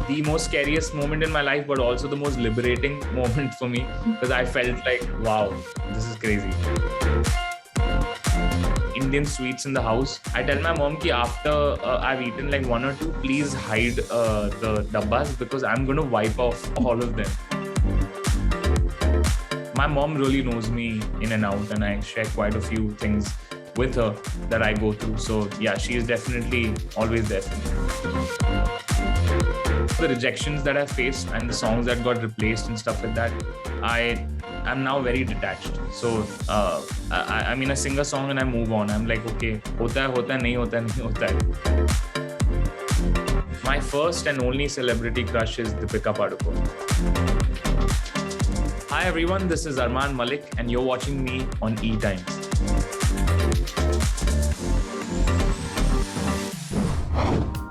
the most scariest moment in my life, but also the most liberating moment for me, because I felt like, wow, this is crazy. Indian sweets in the house. I tell my mom ki after I've eaten like one or two, please hide the dabbas because I'm going to wipe off all of them. My mom really knows me in and out, and I share quite a few things with her that I go through. So yeah, she is definitely always there for me. The rejections that I faced and the songs that got replaced and stuff like that, I'm now very detached. So I mean, I sing a song and I move on. I'm like, okay, hota hai, nahi hota hai. My first and only celebrity crush is Deepika Padukone. Hi everyone, this is Arman Malik and you're watching me on E-Times.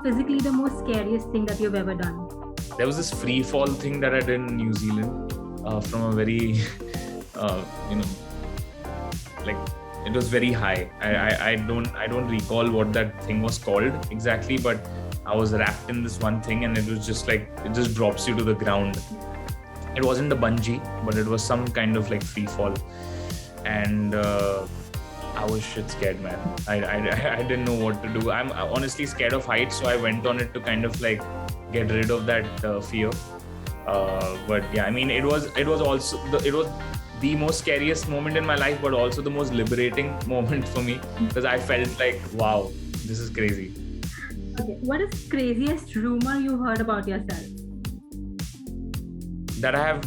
Physically, the most scariest thing that you've ever done? There was this free fall thing that I did in New Zealand from a very, like it was very high. I don't recall what that thing was called exactly, but I was wrapped in this one thing and it was just like, it just drops you to the ground. It wasn't a bungee, but it was some kind of like free fall. And I was shit scared, man. I didn't know what to do. I'm honestly scared of heights, so I went on it to kind of like get rid of that fear. But yeah, I mean, it was also the most scariest moment in my life, but also the most liberating moment for me, because I felt like, wow, this is crazy. Okay, what is the craziest rumor you heard about yourself? That I have,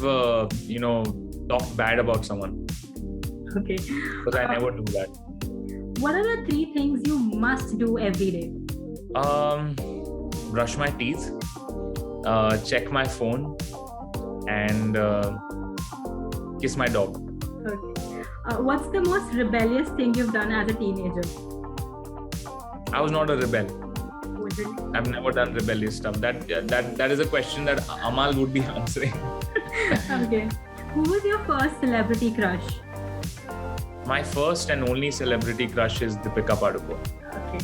talked bad about someone. Okay. Because I never do that. What are the 3 things you must do every day? Brush my teeth, check my phone, and kiss my dog. Okay. What's the most rebellious thing you've done as a teenager? I was not a rebel. Was it? I've never done rebellious stuff. That is a question that Amal would be answering. Okay. Who was your first celebrity crush? My first and only celebrity crush is Deepika Padukone. Okay.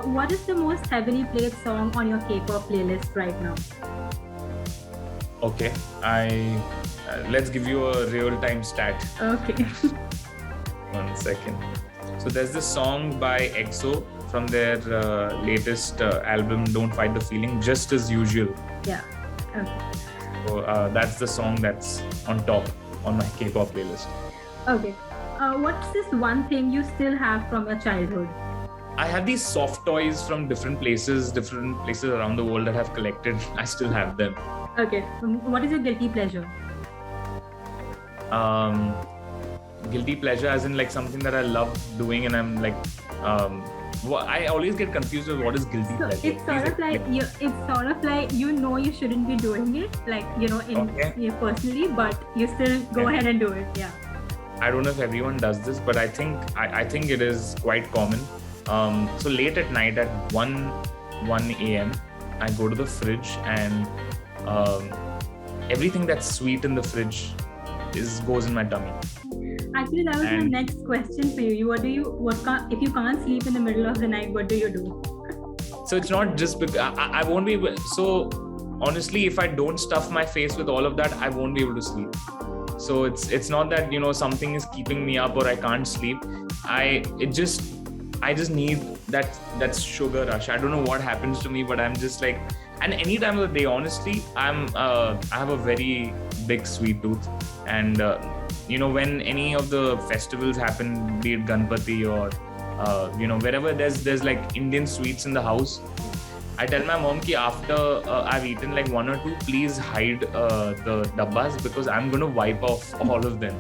What is the most heavily played song on your K-pop playlist right now? Okay. Let's give you a real-time stat. Okay. 1 second. So there's this song by EXO from their latest album, Don't Fight the Feeling, Just As Usual. Yeah. Okay. So that's the song that's on top on my K-pop playlist. Okay. What's this one thing you still have from your childhood? I have these soft toys from different places around the world that I've collected. I still have them. Okay. What is your guilty pleasure? Guilty pleasure as in like something that I love doing and I'm like, I always get confused with what is guilty pleasure. It's sort of like you shouldn't be doing it, like personally, but you still go ahead and do it. Yeah. I don't know if everyone does this, but I think it is quite common. So late at night at 1 a.m. I go to the fridge and everything that's sweet in the fridge goes in my tummy. Actually, that was my next question for you. If you can't sleep in the middle of the night, what do you do? So it's not just because I won't be able. So honestly, if I don't stuff my face with all of that, I won't be able to sleep. So it's not that something is keeping me up or I can't sleep. I just need that sugar rush. I don't know what happens to me, but I'm just like, and any time of the day, honestly, I have a very big sweet tooth, and when any of the festivals happen, be it Ganpati or wherever there's like Indian sweets in the house, I tell my mom ki after I've eaten like 1 or 2, please hide the dabbas because I'm going to wipe off all of them.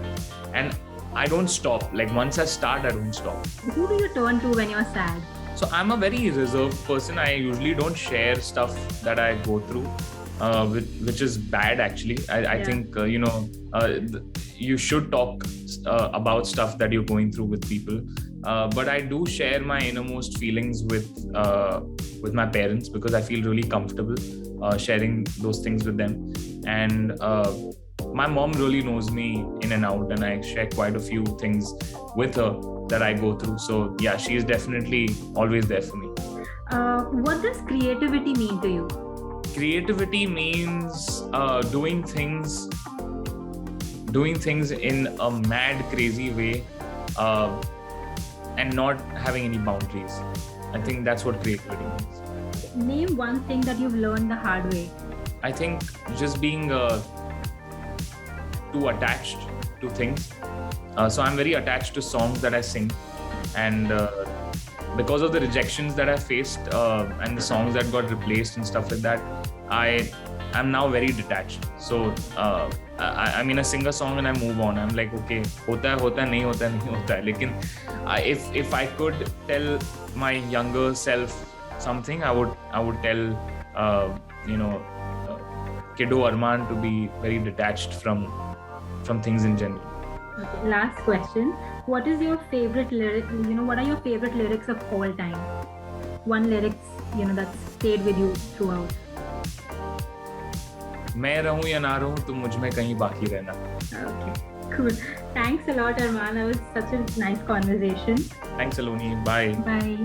And I don't stop. Like once I start, I don't stop. Who do you turn to when you're sad? So I'm a very reserved person. I usually don't share stuff that I go through, which is bad actually. I think, you should talk about stuff that you're going through with people. But I do share my innermost feelings with my parents because I feel really comfortable sharing those things with them. And my mom really knows me in and out, and I share quite a few things with her that I go through. So yeah, she is definitely always there for me. What does creativity mean to you? creativity means doing things in a mad, crazy way, and not having any boundaries. I think that's what creativity means. Name one thing that you've learned the hard way. I think just being too attached to things. So I'm very attached to songs that I sing, and because of the rejections that I faced and the songs that got replaced and stuff like that, I'm now very detached. So I mean, I sing a song and I move on. I'm like, okay, hota hai, nahi hota hai. Lekin if I could tell my younger self something, I would tell kiddo Arman to be very detached from things in general. Okay, last question. What is your favorite lyric? What are your favorite lyrics of all time? One lyrics, that's stayed with you throughout. मैं रहूं या ना रहूं, तुम मुझ में कहीं बाकी रहना. Okay, cool. Thanks a lot, Arman. That was such a nice conversation. Thanks, Saloni. Bye. Bye.